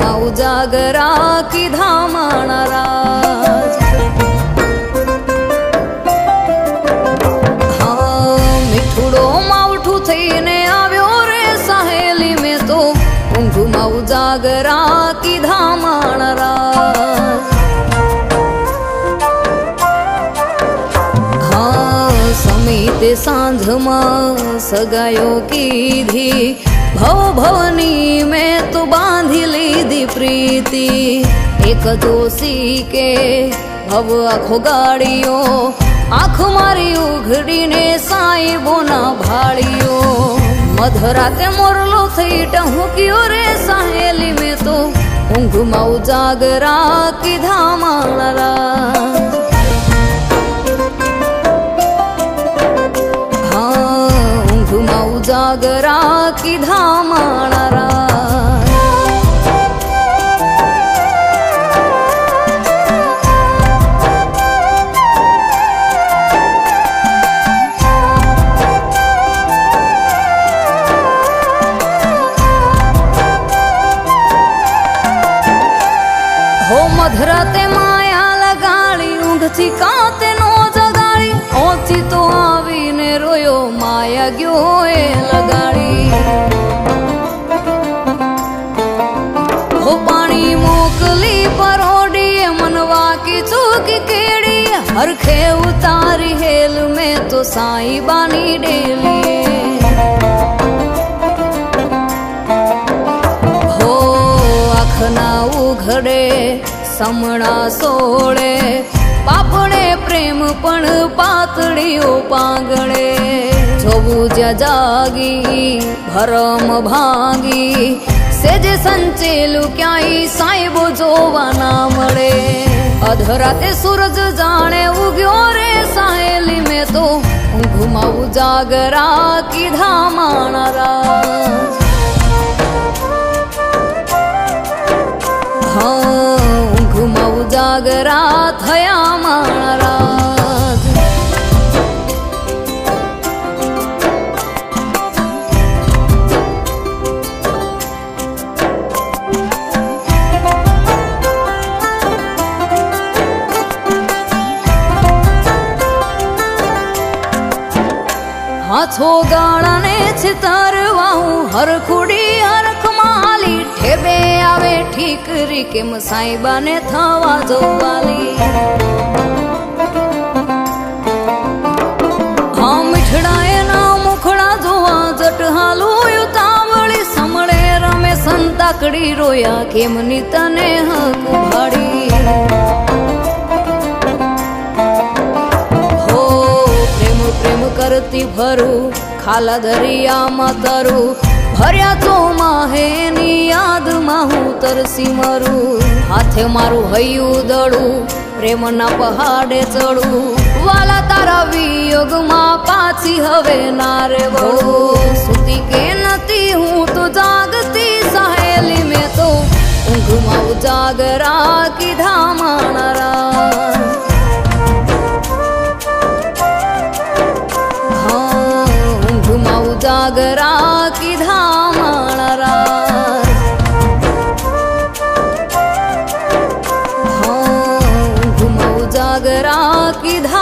ઊંઘમાં ઉજાગરા કીધા માણા રાજ મીઠુડો માવઠું થઈને આવ્યો રે સહેલી મેં તો ઊંઘમાં ઉજાગરા કીધા માણા રાજ સમીતે સાંજમાં સગાયો કીધી ભવ ભવની મેં તો બાંધી લીધી પ્રીતિ એક જોશી કે ભવ આખો ગાડીઓ આંખ મારી ઉઘડીને સાહેબોના ભાળીઓ મધરાતે મોરલો થઈ ટહુક્યો રે સહેલી મેં તો ઊંઘમાં ઉજાગરા કીધા માણા રાજ ઊંઘમાં ઉજાગરા કીધા માણા રાજ હો મધરાતે માયા લગાડી ઊંઘથી કાતે નો જગાડી ઓછી તો આવીને રોયો માયા ગયો એ લગાડી હો પાણી મોકલી પરોડીએ મનવા કી ચૂકી કેડી હરખે ઉતારી હેલ મેં તો સાઈબાની ડેલી હો આખના ઉઘડે સમણા સોળે પાપડે પ્રેમ પણ પાતળીઓ પાંગળે જોવું જ્યાં જાગી ભરમ ભાંગી સેજે સંચેલું ક્યાંય સાહેબો જોવા ના મળે અધરાતે સૂરજ જાણે ઉગ્યો રે સહેલી મેં તો ઊંઘમાં ઉજાગરા કીધા માણા રાજ ઊંઘમાં ઉજાગરા થયા માણા રાજ હાથો ગાળાને છિતરવા હું હરખુડી હરખમાં હાલી ઠેબે આવે ઠીકરી કેમ સાઈબાને થવા જોવાલી હા મીઠડાએ ના મુખડા જોવા જટ હાલું ઉતાવળી સમળે રમે સંતાકડી રોયા કેમની તને હક ભાડી પ્રેમ કરતી ભરું ખાલા દરિયામાં તરું ભર્યા તો માહેની યાદમાં હું તરસી મરું હાથે મારું હૈયું દડું પ્રેમના પહાડે ચડું વાલા તારા વિયોગમાં પાછી હવે ના રે વળું સુતી કે નથી હું તો જાગતી સહેલી મેં તો ઊંઘમાં ઉજાગરા કીધા માણા રાજ ઉજાગરા કીધા માણા રાજ ઊંઘમાં ઉજાગરા કીધા